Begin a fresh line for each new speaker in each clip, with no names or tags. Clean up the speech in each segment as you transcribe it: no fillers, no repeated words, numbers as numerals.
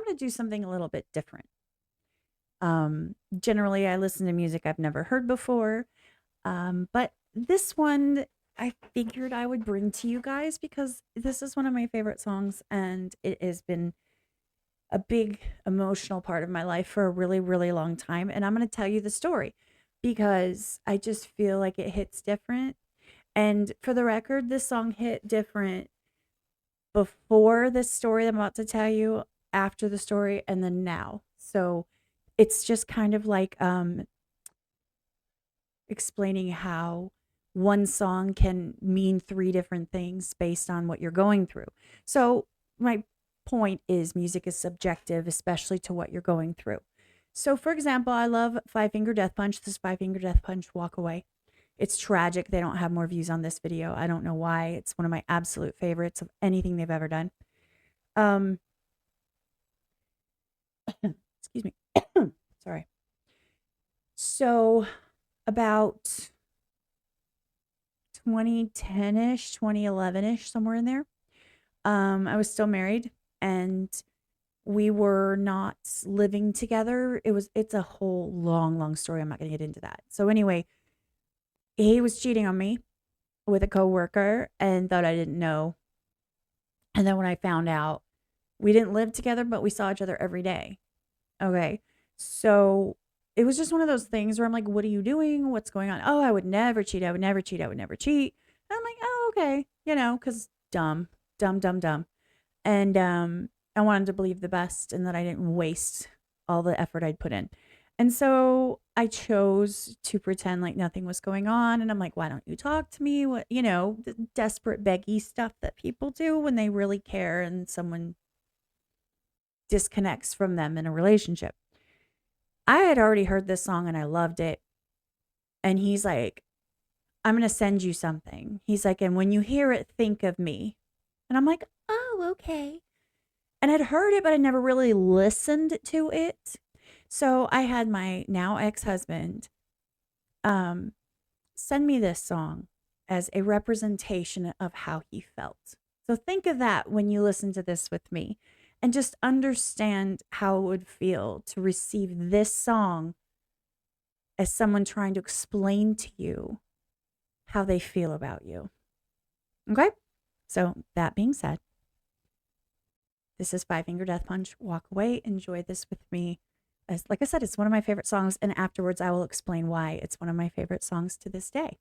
want to do something a little bit different. Generally, I listen to music I've never heard before, but this one I figured I would bring to you guys because this is one of my favorite songs, and it has been a big emotional part of my life for a really, really long time. And I'm going to tell you the story because I just feel like it hits different. And for the record, this song hit different before this story that I'm about to tell you, after the story, and then now. So it's just kind of like explaining how one song can mean three different things based on what you're going through. So my point is music is subjective, especially to what you're going through. So for example, I love Five Finger Death Punch. This Five Finger Death Punch, Walk Away. It's tragic they don't have more views on this video. I don't know why. It's one of my absolute favorites of anything they've ever done. Excuse me. Sorry. So about 2010-ish, 2011-ish, somewhere in there, I was still married and we were not living together. It's a whole long story. I'm not going to get into that. So anyway, he was cheating on me with a coworker and thought I didn't know. And then when I found out, we didn't live together, but we saw each other every day. Okay. So it was just one of those things where I'm like, what are you doing? What's going on? Oh, I would never cheat. I would never cheat. I would never cheat. And I'm like, oh, okay. Because dumb. And I wanted to believe the best and that I didn't waste all the effort I'd put in. And so I chose to pretend like nothing was going on. And I'm like, why don't you talk to me? What, the desperate beggy stuff that people do when they really care and someone disconnects from them in a relationship. I had already heard this song and I loved it. And he's like, I'm going to send you something. He's like, and when you hear it, think of me. And I'm like, oh, okay. And I'd heard it, but I never really listened to it. So I had my now ex-husband send me this song as a representation of how he felt. So think of that when you listen to this with me and just understand how it would feel to receive this song as someone trying to explain to you how they feel about you. Okay? So that being said, this is Five Finger Death Punch, Walk Away. Enjoy this with me. As, like I said, it's one of my favorite songs, and afterwards I will explain why it's one of my favorite songs to this day.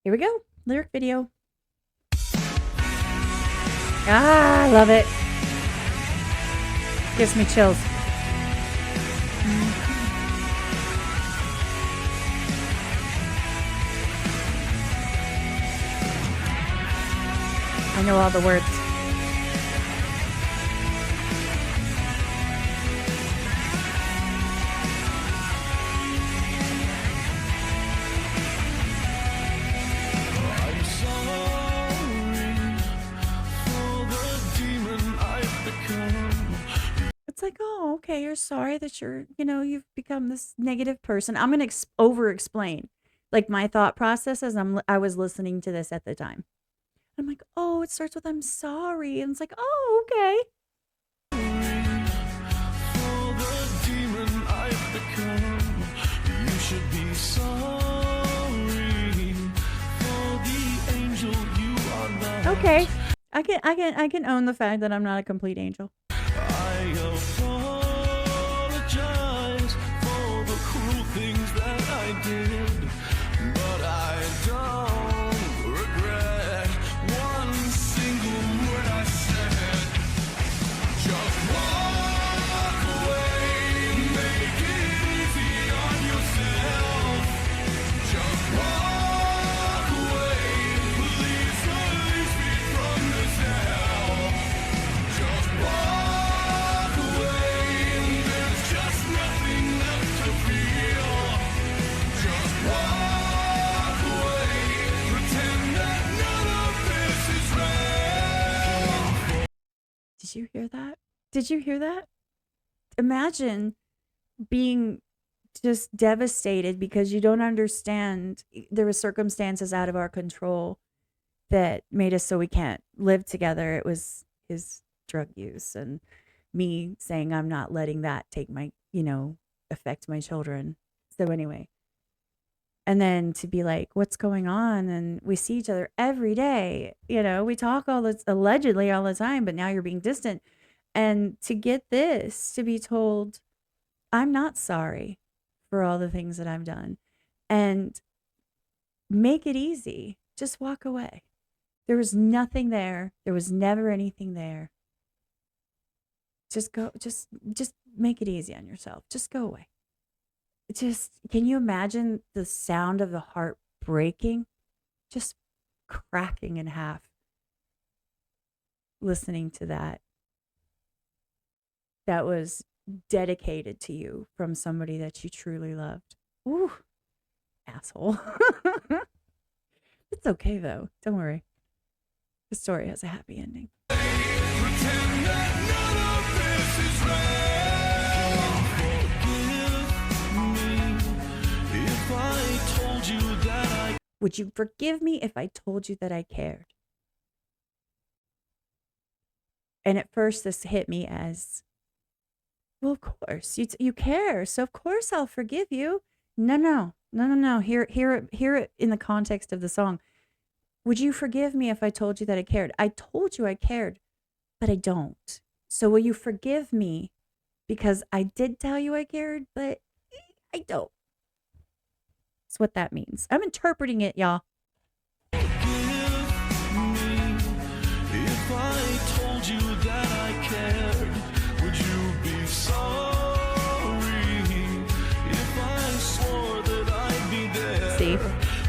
Here we go. Lyric video. I love it. Gives me chills. I know all the words. It's like, oh, okay, you're sorry that you've become this negative person. I'm going to over-explain, like, my thought process as I was listening to this at the time. I'm like, oh, it starts with I'm sorry. And it's like, oh, okay. You should be sorry for the angel you are not. Okay. I can own the fact that I'm not a complete angel. I apologize for the cruel things that I did, but I don't regret one single word I said. Just walk away, make it easy on yourself. Just walk away, please release me from this hell. Just walk away, there's just nothing left to feel. Just walk away, pretend that none of this is real. Did you hear that? Did you hear that? Imagine being just devastated because you don't understand. There were circumstances out of our control that made us so we can't live together. It was his drug use and me saying I'm not letting that take my, affect my children. So anyway, and then to be like, what's going on? And we see each other every day. We talk all this allegedly all the time, but now you're being distant. And to get this, to be told, I'm not sorry for all the things that I've done. And make it easy. Just walk away. There was nothing there. There was never anything there. Just go, just make it easy on yourself. Just go away. Can you imagine the sound of the heart breaking? Just cracking in half. Listening to that. That was dedicated to you from somebody that you truly loved. Ooh, asshole. It's okay though. Don't worry. The story has a happy ending. Would you forgive me if I told you that I cared? And at first this hit me as, well, of course, you care. So of course I'll forgive you. No. Hear it in the context of the song. Would you forgive me if I told you that I cared? I told you I cared, but I don't. So will you forgive me because I did tell you I cared, but I don't. That's what that means. I'm interpreting it, y'all.
Forgive me if I told you that I cared. Would you be sorry if I swore that I'd be there?
See?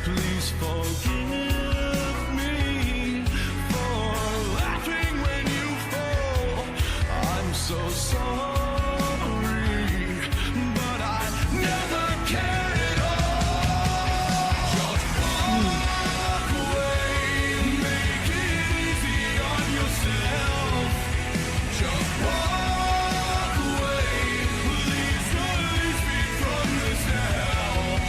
Please forgive me for laughing when you fall. I'm so sorry, but I never cared at all. Just walk away, make it easy on yourself. Just walk away, please release me from this hell.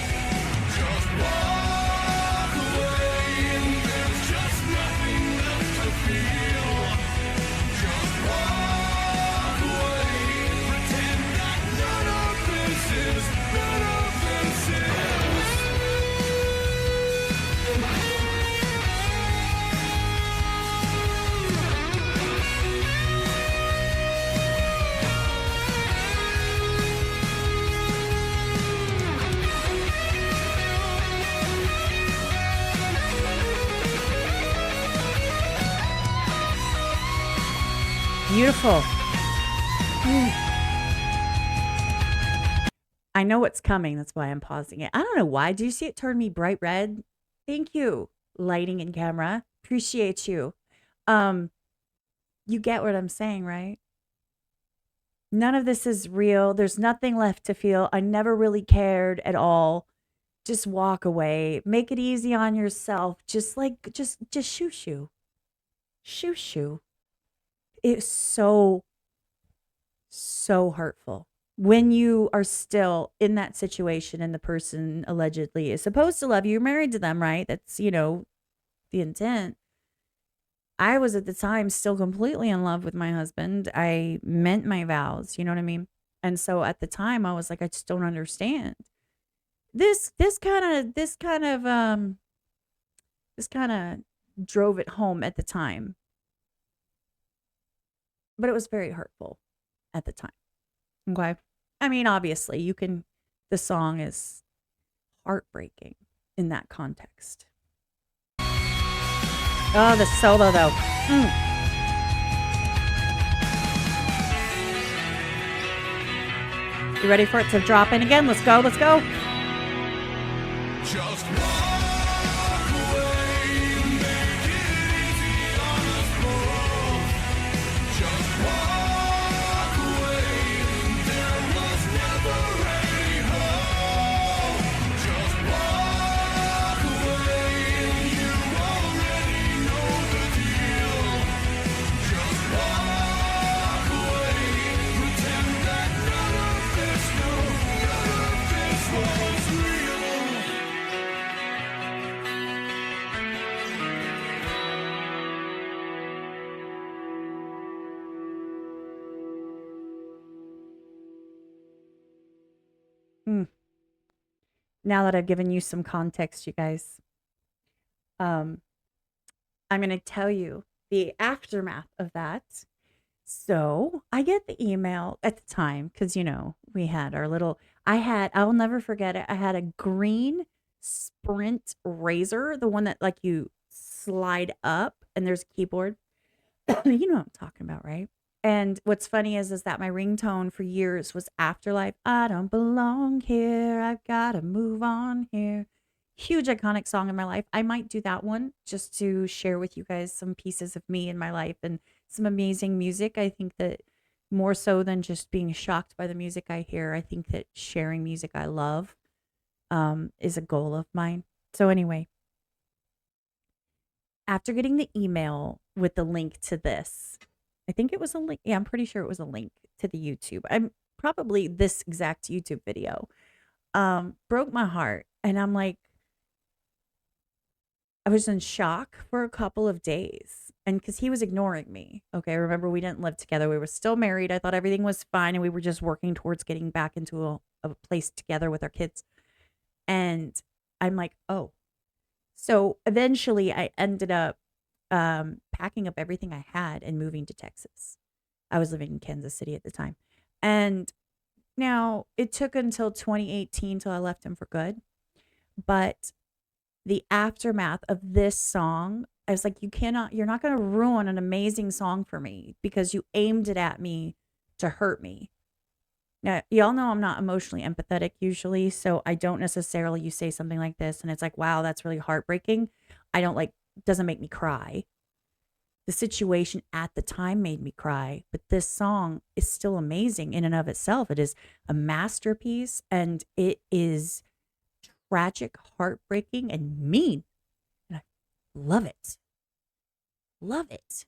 Just walk away, there's just nothing left to feel. Just walk away, pretend that none of this is.
Beautiful. I know what's coming. That's why I'm pausing it. I don't know why. Do you see it turn me bright red? Thank you, lighting and camera. Appreciate you. You get what I'm saying, right? None of this is real. There's nothing left to feel. I never really cared at all. Just walk away. Make it easy on yourself. Just shoo. Shoo. It's so hurtful when you are still in that situation and the person allegedly is supposed to love you. You're married to them, right? That's, the intent. I was at the time still completely in love with my husband. I meant my vows, you know what I mean? And so at the time I was like, I just don't understand. This kind of drove it home at the time. But it was very hurtful at the time. Okay. I mean, obviously the song is heartbreaking in that context. Oh, the solo though. You ready for it to drop in again? Let's go.
Just walk away, make it easy on us both. Just walk away, there was never any hope. Just walk away, you already know the deal. Just walk away, pretend that none of this was real.
Mm. Now that I've given you some context, you guys, um, I'm going to tell you the aftermath of that. So I get the email at the time because, we had our little, I'll never forget it. I had a green Sprint razor, the one that like you slide up and there's a keyboard. You know what I'm talking about, right? And what's funny is that my ringtone for years was Afterlife. I don't belong here. I've got to move on here. Huge iconic song in my life. I might do that one just to share with you guys some pieces of me in my life and some amazing music. I think that more so than just being shocked by the music I hear, I think that sharing music I love is a goal of mine. So, anyway, after getting the email with the link to this, I think it was a link. Yeah, I'm pretty sure it was a link to the YouTube. I'm probably this exact YouTube video. Broke my heart. And I'm like, I was in shock for a couple of days. And because he was ignoring me. Okay. Remember, we didn't live together. We were still married. I thought everything was fine. And we were just working towards getting back into a place together with our kids. And I'm like, oh. So eventually I ended up packing up everything I had and moving to Texas. I was living in Kansas City at the time. And now it took until 2018 till I left him for good. But the aftermath of this song, I was like, you're not going to ruin an amazing song for me because you aimed it at me to hurt me. Now, y'all know I'm not emotionally empathetic usually, so I don't necessarily, you say something like this and it's like, wow, that's really heartbreaking. I don't like, doesn't make me cry. The situation at the time made me cry, but this song is still amazing in and of itself. It is a masterpiece and it is tragic, heartbreaking, and mean. And I love it. Love it.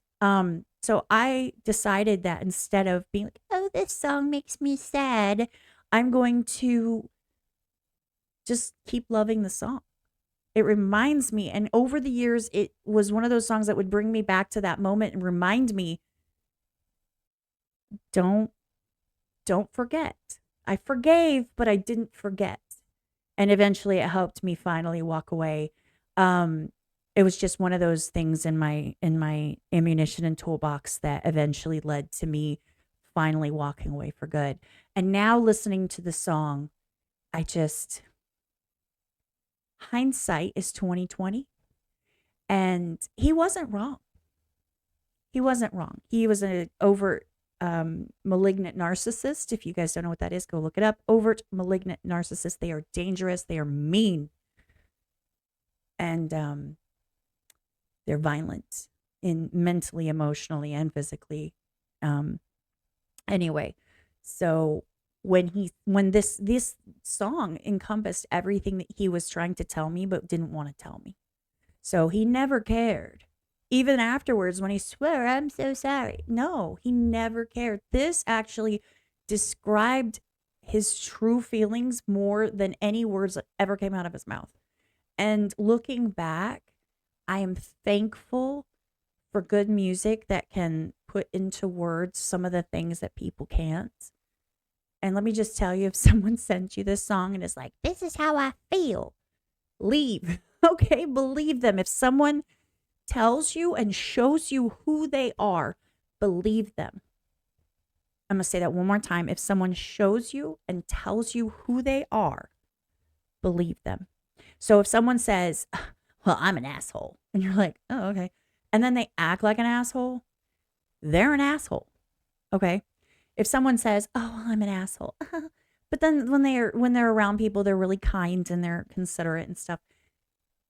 So I decided that instead of being like, oh, this song makes me sad, I'm going to just keep loving the song. It reminds me, and over the years, it was one of those songs that would bring me back to that moment and remind me, don't don't forget. I forgave, but I didn't forget. And eventually it helped me finally walk away. It was just one of those things in my ammunition and toolbox that eventually led to me finally walking away for good. And now listening to the song, I just hindsight is 2020 and he wasn't wrong. He wasn't wrong. He was an overt malignant narcissist. If you guys don't know what that is, go look it up. Overt malignant narcissist. They are dangerous. They are mean. And they're violent in mentally, emotionally, and physically. Anyway, so when this song encompassed everything that he was trying to tell me but didn't want to tell me. So he never cared. Even afterwards when he swore, I'm so sorry. No, he never cared. This actually described his true feelings more than any words that ever came out of his mouth. And looking back, I am thankful for good music that can put into words some of the things that people can't. And let me just tell you, if someone sent you this song and is like, this is how I feel, leave. Okay, believe them. If someone tells you and shows you who they are, believe them. I'm going to say that one more time. If someone shows you and tells you who they are, believe them. So if someone says, well, I'm an asshole, and you're like, oh, okay. And then they act like an asshole, they're an asshole. Okay. If someone says, oh, well, I'm an asshole, but then when they're around people, they're really kind and they're considerate and stuff.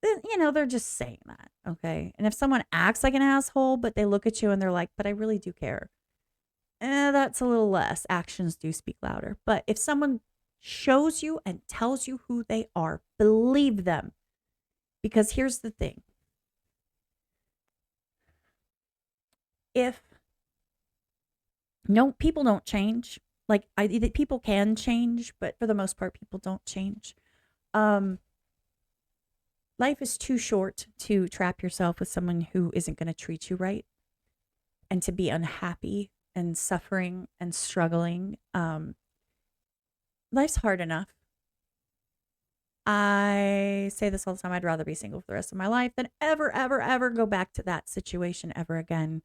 They're just saying that. Okay. And if someone acts like an asshole, but they look at you and they're like, but I really do care. That's a little less. Actions do speak louder. But if someone shows you and tells you who they are, believe them. Because here's the thing. If no, people don't change. Like people can change, but for the most part, people don't change. Life is too short to trap yourself with someone who isn't going to treat you right and to be unhappy and suffering and struggling. Life's hard enough. I say this all the time. I'd rather be single for the rest of my life than ever, ever, ever go back to that situation ever again.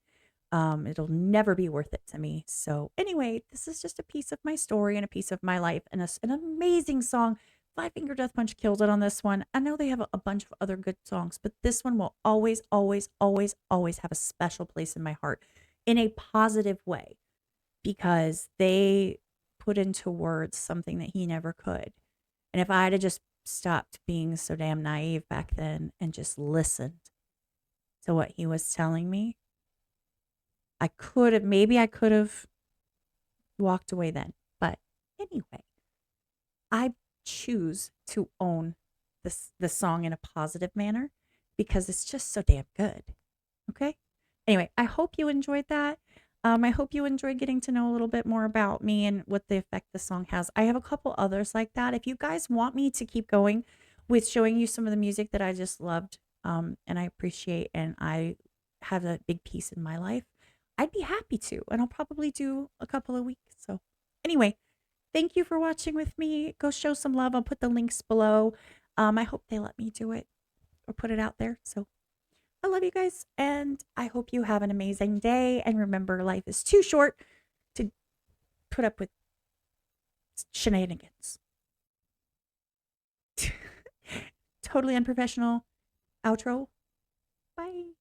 It'll never be worth it to me. So, anyway, this is just a piece of my story and a piece of my life and an amazing song. Five Finger Death Punch killed it on this one. I know they have a bunch of other good songs, but this one will always, always, always, always have a special place in my heart in a positive way because they put into words something that he never could. And if I had just stopped being so damn naive back then and just listened to what he was telling me, maybe I could have walked away then. But anyway, I choose to own this song in a positive manner because it's just so damn good. Okay? Anyway, I hope you enjoyed that. I hope you enjoyed getting to know a little bit more about me and what the effect the song has. I have a couple others like that. If you guys want me to keep going with showing you some of the music that I just loved and I appreciate and I have a big piece in my life, I'd be happy to. And I'll probably do a couple of weeks. So, anyway, thank you for watching with me. Go show some love. I'll put the links below. I hope they let me do it or put it out there. So, I love you guys, and I hope you have an amazing day. And remember, life is too short to put up with shenanigans. Totally unprofessional outro. Bye.